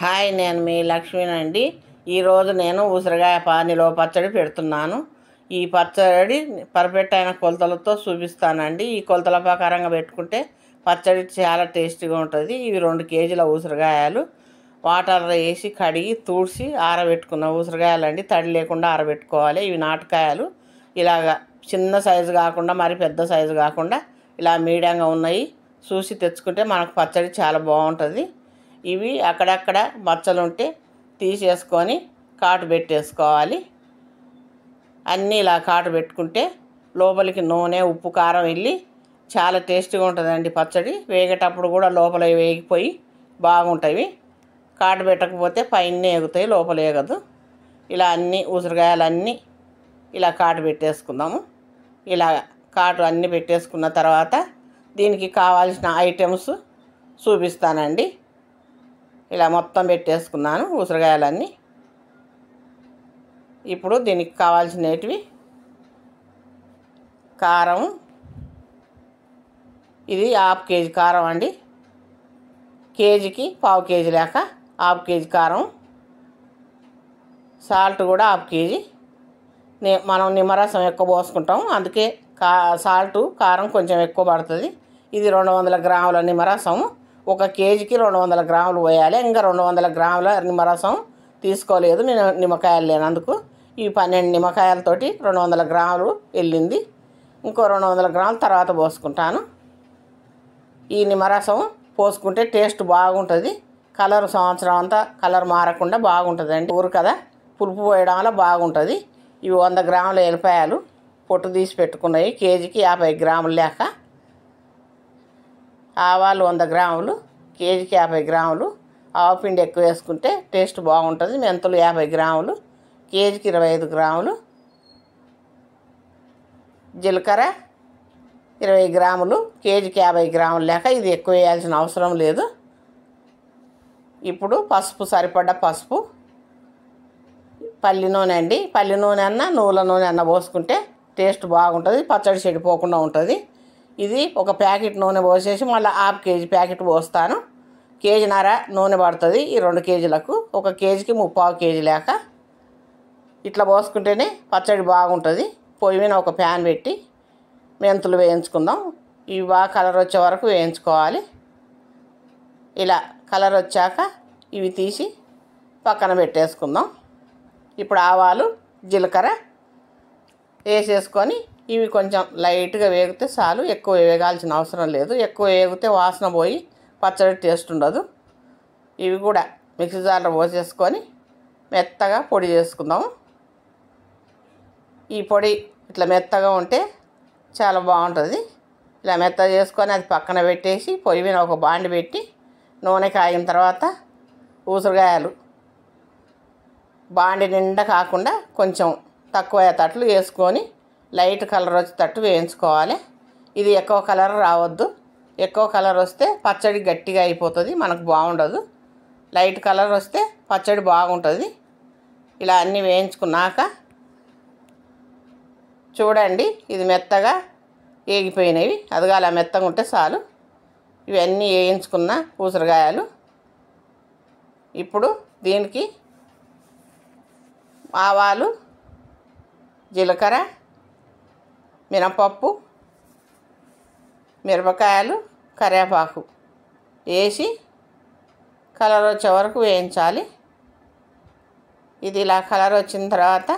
Hi, నేను మీ లక్ష్మీనండి. ఈరోజు నేను ఉసిరికాయ నిలువ పచ్చడి పెడుతున్నాను. ఈ పచ్చడి పర్ఫెక్ట్ అయిన కొలతలతో చూపిస్తానండి. ఈ కొలతల ప్రకారంగా పెట్టుకుంటే పచ్చడి చాలా టేస్టీగా ఉంటుంది. ఇవి 2 కేజీల ఉసిరికాయలు వాటర్లో వేసి కడిగి తూడ్చి ఆరబెట్టుకున్న ఉసిరికాయలండి. తడి లేకుండా ఆరబెట్టుకోవాలి. ఇవి నాటుకాయలు. ఇలాగా చిన్న సైజు కాకుండా మరి పెద్ద సైజు కాకుండా ఇలా మీడియంగా ఉన్నాయి చూసి తెచ్చుకుంటే మనకు పచ్చడి చాలా బాగుంటుంది. ఇవి అక్కడక్కడ మచ్చలు ఉంటే తీసేసుకొని కాటు పెట్టేసుకోవాలి. అన్నీ ఇలా కాటు పెట్టుకుంటే లోపలికి నూనె, ఉప్పు, కారం వెళ్ళి చాలా టేస్టీగా ఉంటుందండి పచ్చడి. వేగేటప్పుడు కూడా లోపల వేగిపోయి బాగుంటాయి. కాటు పెట్టకపోతే పైన ఎగుతాయి, లోపల వేగదు. ఇలా అన్ని ఉసిరికాయలన్నీ ఇలా కాటు పెట్టేసుకుందాము. ఇలా కాటు అన్నీ పెట్టేసుకున్న తర్వాత దీనికి కావాల్సిన ఐటమ్స్ చూపిస్తానండి. ఇలా మొత్తం పెట్టేసుకున్నాను ఉసిరికాయలన్నీ. ఇప్పుడు దీనికి కావాల్సినవి కారం, ఇది 1/2 కేజీ కారం అండి. కేజీకి 1/4 కేజీ లేక 1/2 కేజీ కారం. సాల్ట్ కూడా 1/2 కేజీ. మనం నిమ్మరసం ఎక్కువ పోసుకుంటాం, అందుకే సాల్టు కారం కొంచెం ఎక్కువ పడుతుంది. ఇది 200 గ్రాముల నిమ్మరసం. 1 కేజీకి 200 గ్రాములు పోయాలి. ఇంకా 200 గ్రాముల నిమ్మరసం తీసుకోలేదు నేను, నిమ్మకాయలు లేనందుకు. ఈ 12 నిమ్మకాయలతోటి 200 గ్రాములు వెళ్ళింది. ఇంకో 200 గ్రాములు తర్వాత పోసుకుంటాను. ఈ నిమ్మరసం పోసుకుంటే టేస్ట్ బాగుంటుంది. కలర్ సంవత్సరం అంతా కలర్ మారకుండా బాగుంటుందండి. ఊరు కదా, పులుపు పోయడం వల్ల బాగుంటుంది. ఇవి 100 గ్రాముల ఎల్లిపాయలు పొట్టు తీసి పెట్టుకున్నాయి. కేజీకి 50 గ్రాములు లేక. ఆవాలు 100 గ్రాములు, కేజీకి 50 గ్రాములు. ఆవపిండి ఎక్కువ వేసుకుంటే టేస్ట్ బాగుంటుంది. మెంతులు 50 గ్రాములు, కేజీకి 25 గ్రాములు. జీలకర్ర 20 గ్రాములు, కేజీకి 50 గ్రాములు లేక. ఇది ఎక్కువ వేయాల్సిన అవసరం లేదు. ఇప్పుడు పసుపు, సరిపడ్డ పసుపు. పల్లి నూనె అండి. పల్లి నూనె అన్న నువ్వుల నూనె అన్న పోసుకుంటే టేస్ట్ బాగుంటుంది, పచ్చడి చెడిపోకుండా ఉంటుంది. ఇది 1 ప్యాకెట్ నూనె పోసేసి మళ్ళీ 1/2 కేజీ ప్యాకెట్ పోస్తాను. కేజీన్నర నూనె పడుతుంది ఈ 2 కేజీలకు. 1 కేజీకి 3/4 కేజీ లేక. ఇట్లా పోసుకుంటేనే పచ్చడి బాగుంటుంది. పొయ్యి మీద ఒక ప్యాన్ పెట్టి మెంతులు వేయించుకుందాం. ఇవి బాగా కలర్ వచ్చే వరకు వేయించుకోవాలి. ఇలా కలర్ వచ్చాక ఇవి తీసి పక్కన పెట్టేసుకుందాం. ఇప్పుడు ఆవాలు, జీలకర్ర వేసేసుకొని ఇవి కొంచెం లైట్గా వేగితే చాలు. ఎక్కువ వేగాల్సిన అవసరం లేదు. ఎక్కువ వేగితే వాసన పోయి పచ్చడి టేస్ట్ ఉండదు. ఇవి కూడా మిక్సీ జార్లో పోసేసుకొని మెత్తగా పొడి చేసుకుందాము. ఈ పొడి ఇట్లా మెత్తగా ఉంటే చాలా బాగుంటుంది. ఇలా మెత్తగా చేసుకొని అది పక్కన పెట్టేసి పొయ్యి మీద ఒక బాండి పెట్టి నూనె కాగిన తర్వాత ఉసిరికాయలు బాండి నిండా కాకుండా కొంచెం తక్కువ అయ్యేటట్లు వేసుకొని లైట్ కలర్ వచ్చేటట్టు వేయించుకోవాలి. ఇది ఎక్కువ కలర్ రావద్దు. ఎక్కువ కలర్ వస్తే పచ్చడి గట్టిగా అయిపోతుంది, మనకు బాగుండదు. లైట్ కలర్ వస్తే పచ్చడి బాగుంటుంది. ఇలా అన్నీ వేయించుకున్నాక చూడండి, ఇది మెత్తగా వేగిపోయినవి. అదిగా అలా మెత్తగా ఉంటే చాలు. ఇవన్నీ వేయించుకున్న ఉసిరికాయలు. ఇప్పుడు దీనికి ఆవాలు, జీలకర్ర, మినపప్పు, మిరపకాయలు, కరివేపాకు వేసి కలర్ వచ్చే వరకు వేయించాలి. ఇది ఇలా కలర్ వచ్చిన తర్వాత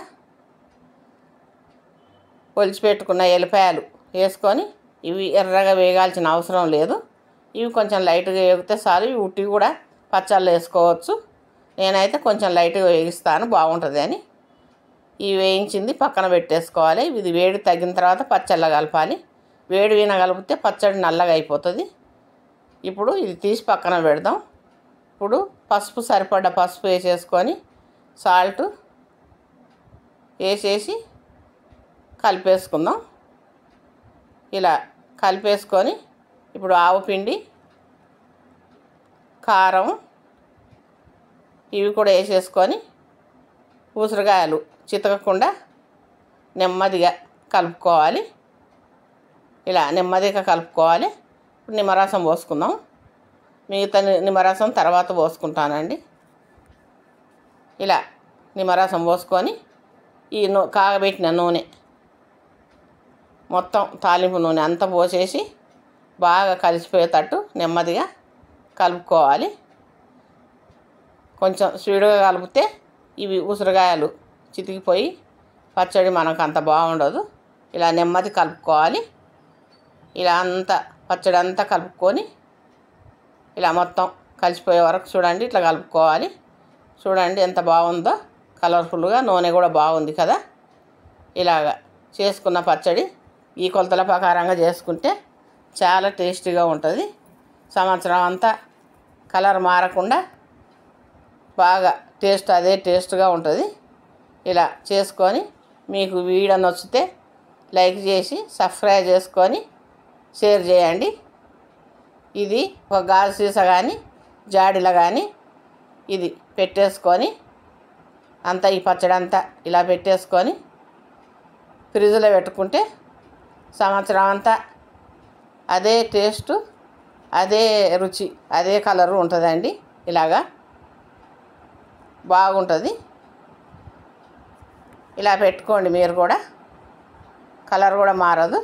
ఒలిచిపెట్టుకున్న ఎల్లిపాయలు వేసుకొని ఇవి ఎర్రగా వేగాల్సిన అవసరం లేదు. ఇవి కొంచెం లైట్గా వేగితే చాలు. ఇవి ఉట్టి కూడా పచ్చళ్ళు వేసుకోవచ్చు. నేనైతే కొంచెం లైట్గా వేగిస్తాను, బాగుంటుంది అని. ఇవి వేయించింది పక్కన పెట్టేసుకోవాలి. ఇది వేడి తగ్గిన తర్వాత పచ్చళ్ళ కలపాలి. వేడి వీణ కలిపితే పచ్చడి నల్లగా అయిపోతుంది. ఇప్పుడు ఇది తీసి పక్కన పెడదాం. ఇప్పుడు పసుపు, సరిపడ్డ పసుపు వేసేసుకొని సాల్ట్ వేసేసి కలిపేసుకుందాం. ఇలా కలిపేసుకొని ఇప్పుడు ఆవపిండి, కారం ఇవి కూడా వేసేసుకొని ఉసిరికాయలు చితకకుండా నెమ్మదిగా కలుపుకోవాలి. ఇలా నెమ్మదిగా కలుపుకోవాలి. ఇప్పుడు నిమ్మరసం పోసుకుందాం. మిగతా నిమ్మరసం తర్వాత పోసుకుంటానండి. ఇలా నిమ్మరసం పోసుకొని ఈ కాగబెట్టిన నూనె మొత్తం తాలింపు నూనె అంతా పోసేసి బాగా కలిసిపోయేటట్టు నెమ్మదిగా కలుపుకోవాలి. కొంచెం స్పీడ్గా కలిపితే ఇవి ఉసిరికాయలు చితికిపోయి పచ్చడి మనకు అంత బాగుండదు. ఇలా నెమ్మది కలుపుకోవాలి. ఇలా అంతా పచ్చడి అంతా కలుపుకొని ఇలా మొత్తం కలిసిపోయే వరకు చూడండి ఇట్లా కలుపుకోవాలి. చూడండి ఎంత బాగుందో, కలర్ఫుల్గా, నూనె కూడా బాగుంది కదా. ఇలాగ చేసుకున్న పచ్చడి ఈ కొలతల ప్రకారంగా చేసుకుంటే చాలా టేస్టీగా ఉంటుంది. సంవత్సరం అంతా కలర్ మారకుండా బాగా అదే టేస్ట్గా ఉంటుంది. ఇలా చేసుకొని మీకు వీడియో నచ్చితే లైక్ చేసి సబ్స్క్రైబ్ చేసుకొని షేర్ చేయండి. ఇది ఒక గాజు సీసా కానీ జాడీలో కానీ ఇది పెట్టేసుకొని అంతా ఈ పచ్చడి అంతా ఇలా పెట్టేసుకొని ఫ్రిడ్జ్లో పెట్టుకుంటే సంవత్సరం అంతా అదే టేస్టు, అదే రుచి, అదే కలరు ఉంటుందండి. ఇలాగా బాగుంటుంది. ఇలా పెట్టుకోండి మీరు కూడా, కలర్ కూడా మారదు.